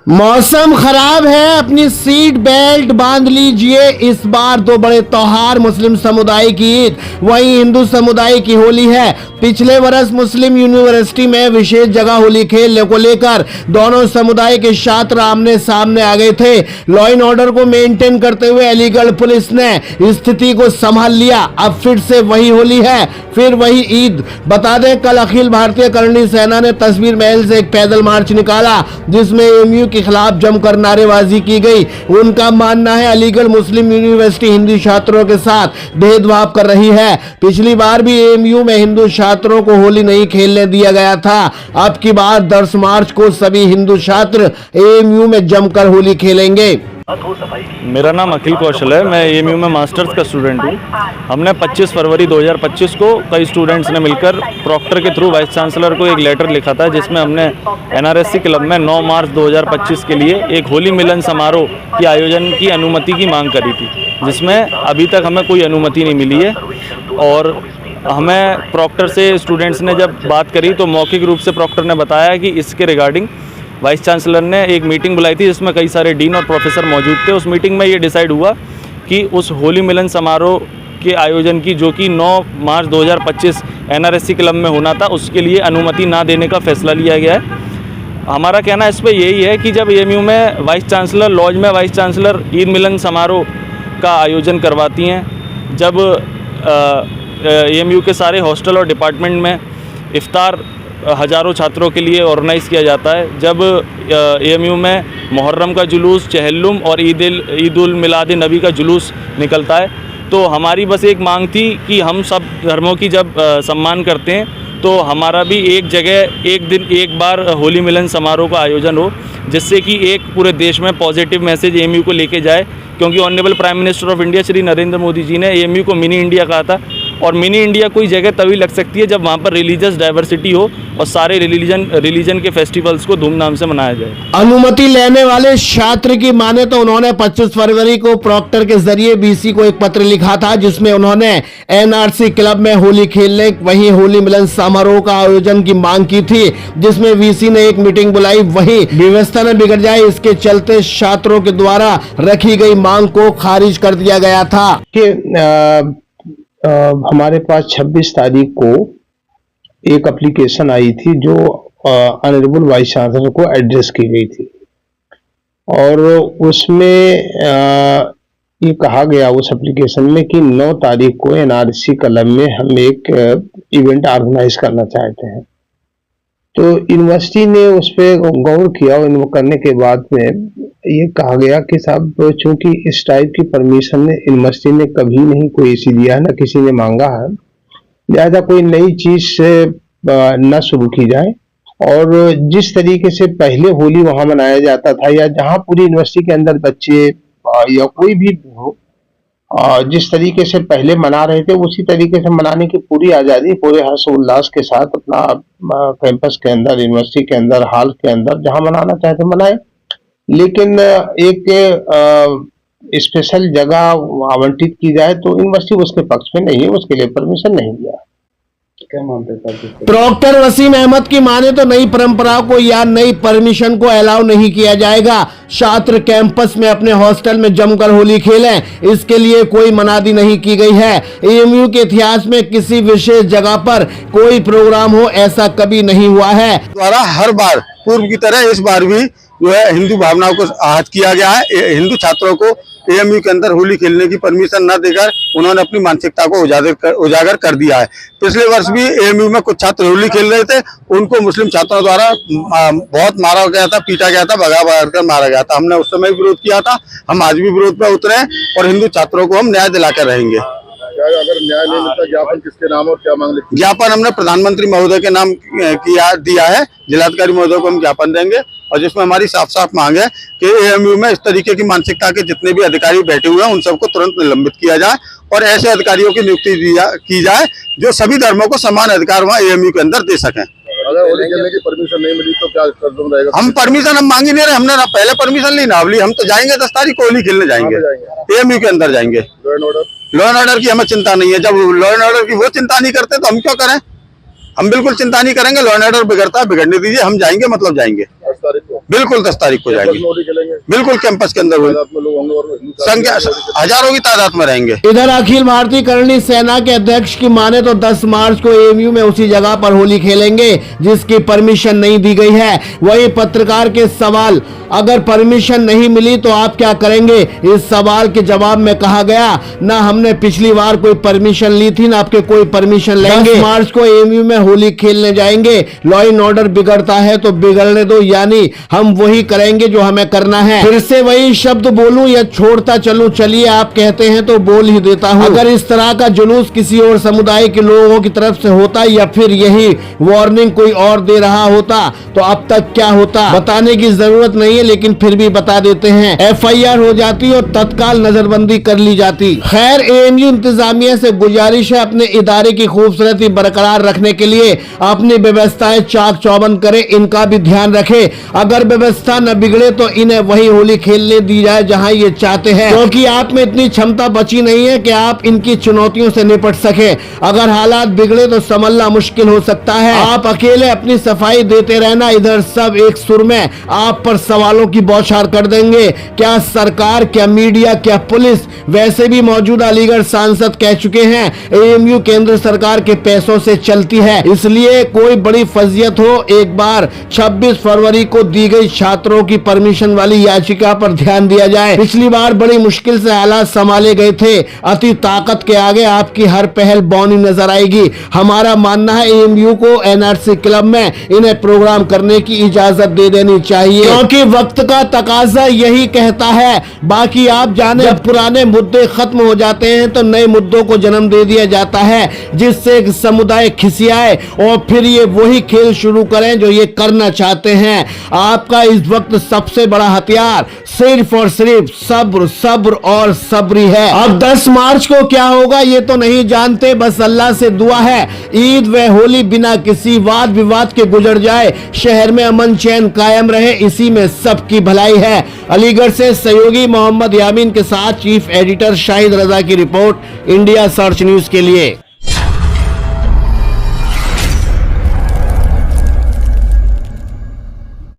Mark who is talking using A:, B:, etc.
A: मौसम खराब है, अपनी सीट बेल्ट बांध लीजिए। इस बार दो बड़े त्योहार, मुस्लिम समुदाय की ईद, वहीं हिंदू समुदाय की होली है। पिछले वर्ष मुस्लिम यूनिवर्सिटी में विशेष जगह होली खेलने को लेकर दोनों समुदाय के छात्र आमने सामने आ गए थे। लॉ एंड ऑर्डर को मेंटेन करते हुए अलीगढ़ पुलिस ने स्थिति को संभाल लिया। अब फिर से वही होली है, फिर वही ईद। बता दें, कल अखिल भारतीय करणी सेना ने तस्वीर महल से एक पैदल मार्च निकाला, जिसमें एएमयू के खिलाफ जमकर नारेबाजी की गई। उनका मानना है अलीगढ़ मुस्लिम यूनिवर्सिटी हिंदू छात्रों के साथ भेदभाव कर रही है। पिछली बार भी एएमयू में हिंदू छात्रों को होली नहीं खेलने दिया गया था। अब की बार 10 मार्च को सभी हिंदू छात्र एएमयू में जमकर होली खेलेंगे।
B: मेरा नाम अखिल कौशल है, मैं एएमयू में मास्टर्स का स्टूडेंट हूँ। हमने 25 फरवरी 2025 को कई स्टूडेंट्स ने मिलकर प्रॉक्टर के थ्रू वाइस चांसलर को एक लेटर लिखा था, जिसमें हमने एनआरएससी क्लब में 9 मार्च 2025 के लिए एक होली मिलन समारोह के आयोजन की अनुमति की मांग करी थी, जिसमें अभी तक हमें कोई अनुमति नहीं मिली है। और हमें प्रॉक्टर से स्टूडेंट्स ने जब बात करी तो मौखिक रूप से प्रॉक्टर ने बताया कि इसके रिगार्डिंग वाइस चांसलर ने एक मीटिंग बुलाई थी, जिसमें कई सारे डीन और प्रोफेसर मौजूद थे। उस मीटिंग में ये डिसाइड हुआ कि उस होली मिलन समारोह के आयोजन की, जो कि 9 मार्च 2025 एनआरएससी क्लब में होना था, उसके लिए अनुमति ना देने का फैसला लिया गया है। हमारा कहना इस पर यही है कि जब एएमयू में वाइस चांसलर, लॉज में वाइस चांसलर ईद मिलन समारोह का आयोजन करवाती हैं, जब एएमयू के सारे हॉस्टल और डिपार्टमेंट में इफ्तार हज़ारों छात्रों के लिए ऑर्गेनाइज़ किया जाता है, जब एएमयू में मुहर्रम का जुलूस, चहल्लुम और ईद उल मिलाद नबी का जुलूस निकलता है, तो हमारी बस एक मांग थी कि हम सब धर्मों की जब सम्मान करते हैं, तो हमारा भी एक जगह एक दिन एक बार होली मिलन समारोह का आयोजन हो, जिससे कि एक पूरे देश में पॉजिटिव मैसेज एएमयू को लेके जाए। क्योंकि honourable prime minister of India Shri Narendra Modi ji ने एएमयू को मिनी इंडिया कहा था, और मिनी इंडिया कोई जगह तभी लग सकती है जब वहाँ पर रिलीजियस डाइवर्सिटी हो और सारे रिलीजन के फेस्टिवल्स को धूमधाम से मनाया जाए।
A: अनुमति लेने वाले छात्र की माने तो उन्होंने 25 फरवरी को प्रॉक्टर के जरिए बीसी को एक पत्र लिखा था, जिसमें उन्होंने एनआरसी क्लब में होली खेलने, वहीं होली मिलन समारोह का आयोजन की मांग की थी, जिसमें वीसी ने एक मीटिंग बुलाई। वहीं व्यवस्था न बिगड़ जाए, इसके चलते छात्रों के द्वारा रखी गई मांग को खारिज कर दिया गया था।
C: हमारे पास 26 तारीख को एक एप्लीकेशन आई थी, जो ऑनरेबल वाइस चांसलर को एड्रेस की गई थी, और उसमें ये कहा गया उस एप्लीकेशन में कि 9 तारीख को एनआरसी क्लब में हम एक इवेंट ऑर्गेनाइज करना चाहते हैं। तो यूनिवर्सिटी ने उस पर गौर किया, और करने के बाद में ये कहा गया कि साहब, चूंकि इस टाइप की परमिशन ने यूनिवर्सिटी ने कभी नहीं कोई इसी दिया है, ना किसी ने मांगा है, लिहाजा कोई नई चीज से न शुरू की जाए। और जिस तरीके से पहले होली वहां मनाया जाता था, या जहां पूरी यूनिवर्सिटी के अंदर बच्चे या कोई भी हो, जिस तरीके से पहले मना रहे थे, उसी तरीके से मनाने की पूरी आज़ादी, पूरे हर्ष उल्लास के साथ अपना कैंपस के अंदर, यूनिवर्सिटी के अंदर, हॉल के अंदर जहां मनाना चाहते मनाए। लेकिन एक स्पेशल जगह आवंटित की जाए तो यूनिवर्सिटी उसके पक्ष में नहीं है, उसके लिए परमिशन नहीं दिया। क्या मानते हैं
A: प्रॉक्टर वसीम अहमद की माने तो नई परंपरा को या नई परमिशन को अलाउ नहीं किया जाएगा। छात्र कैंपस में अपने हॉस्टल में जमकर होली खेलें, इसके लिए कोई मनादी नहीं की गई है। एएमयू के इतिहास में किसी विशेष जगह पर कोई प्रोग्राम हो, ऐसा कभी नहीं हुआ है।
D: द्वारा हर बार पूर्व की तरह इस बार भी जो है हिंदू भावनाओं को आहत किया गया है। हिंदू छात्रों को एएमयू के अंदर होली खेलने की परमिशन न देकर उन्होंने अपनी मानसिकता को उजागर कर दिया है। पिछले वर्ष भी एएमयू में कुछ छात्र होली खेल रहे थे, उनको मुस्लिम छात्रों द्वारा बहुत मारा गया था, पीटा गया था, भगा कर मारा गया था। हमने उस समय विरोध किया था, हम आज भी विरोध पर उतरे हैं, और हिंदू छात्रों को हम न्याय दिलाकर रहेंगे।
E: अगर न्याय नहीं मिलता, ज्ञापन किसके नाम और क्या मांग लिखी?
D: ज्ञापन हमने प्रधानमंत्री महोदय के नाम दिया है, जिलाधिकारी महोदय को हम ज्ञापन देंगे, और जिसमें हमारी साफ साफ मांग है कि एएमयू में इस तरीके की मानसिकता के जितने भी अधिकारी बैठे हुए हैं, उन सबको तुरंत निलंबित किया जाए, और ऐसे अधिकारियों की नियुक्ति की जाए जो सभी धर्मों को समान अधिकार वहाँ एएमयू के अंदर दे सकें।
E: अगर होली खेलने की परमिशन नहीं मिली तो क्या कदम रहेगा?
D: हम परमिशन हम मांग ही नहीं रहे, हमने ना पहले परमिशन ली ना अभी। हम तो जाएंगे 10 तारीख को होली खेलने जाएंगे, एएमयू के अंदर जाएंगे। लॉ एंड ऑर्डर की हमें चिंता नहीं है। जब लॉ एंड ऑर्डर की वो चिंता नहीं करते तो हम क्यों करें? हम बिल्कुल चिंता नहीं करेंगे। लॉ एंड ऑर्डर बिगड़ता है, बिगड़ने दीजिए, हम जाएंगे, मतलब जाएंगे
E: 10 तारीख को।
D: बिल्कुल 10 तारीख को जाएंगे,
E: होली खेलेंगे,
D: बिल्कुल कैंपस के अंदर होली।
E: तादाद में लोग होंगे और हिंदू
D: संख्या हजारों की तादाद में रहेंगे।
A: इधर अखिल भारतीय करणी सेना के अध्यक्ष की माने तो 10 मार्च को एएमयू में उसी जगह पर होली खेलेंगे जिसकी परमिशन नहीं दी गई है। वही पत्रकार के सवाल, अगर परमिशन नहीं मिली तो आप क्या करेंगे, इस सवाल के जवाब में कहा गया, ना हमने पिछली बार कोई परमिशन ली थी ना आपके कोई परमिशन लेंगे। 10 मार्च को एएमयू में होली खेलने जाएंगे। लॉ एंड ऑर्डर बिगड़ता है तो बिगड़ने दो, यानी हम वही करेंगे जो हमें करना है। फिर से वही शब्द बोलूं या छोड़ता चलूं, चलिए आप कहते हैं तो बोल ही देता हूं। अगर इस तरह का जुलूस किसी और समुदाय के लोगों की तरफ से होता या फिर यही वार्निंग कोई और दे रहा होता तो अब तक क्या होता, बताने की जरूरत नहीं है, लेकिन फिर भी बता देते हैं। एफआईआर हो जाती और तत्काल नजरबंदी कर ली जाती। खैर, एएमयू इंतजामिया से गुजारिश है अपने इदारे की खूबसूरती बरकरार रखने के लिए अपनी व्यवस्थाएं चाक चौबंद करे, इनका भी ध्यान रखे। अगर व्यवस्था न बिगड़े तो इन्हें वही होली खेलने दी जाए जहां ये चाहते हैं, क्योंकि आप में इतनी क्षमता बची नहीं है कि आप इनकी चुनौतियों से निपट सके। अगर हालात बिगड़े तो संभलना मुश्किल हो सकता है। आप अकेले अपनी सफाई देते रहना, इधर सब एक सुर में आप पर सवालों की बौछार कर देंगे। क्या सरकार, क्या मीडिया, क्या पुलिस, वैसे भी मौजूदा अलीगढ़ सांसद कह चुके हैं एएमयू केंद्र सरकार के पैसों से चलती है, इसलिए कोई बड़ी फजीयत हो एक बार 26 फरवरी को दी गई छात्रों की परमिशन वाली याचिका पर ध्यान दिया जाए। पिछली बार बड़ी मुश्किल से हालात संभाले गए थे, अति ताकत के आगे आपकी हर पहल बौनी नजर आएगी। हमारा मानना है एएमयू को एनआरसी क्लब में इन्हें प्रोग्राम करने की इजाजत दे देनी चाहिए, क्योंकि वक्त का तकाजा यही कहता है। बाकी आप जाने, जब पुराने मुद्दे खत्म हो जाते हैं तो नए मुद्दों को जन्म दे दिया जाता है, जिससे एक समुदाय खिसियाए और फिर ये वही खेल शुरू करें जो ये करना चाहते हैं। आपका इस वक्त सबसे बड़ा हथियार सिर्फ और सिर्फ सब्र, सब्र और सब्री है। अब 10 मार्च को क्या होगा ये तो नहीं जानते, बस अल्लाह से दुआ है ईद व होली बिना किसी वाद विवाद के गुजर जाए, शहर में अमन चैन कायम रहे, इसी में सबकी भलाई है। अलीगढ़ से सहयोगी मोहम्मद यामीन के साथ चीफ एडिटर शाहिद रजा की रिपोर्ट, इंडिया सर्च न्यूज के लिए।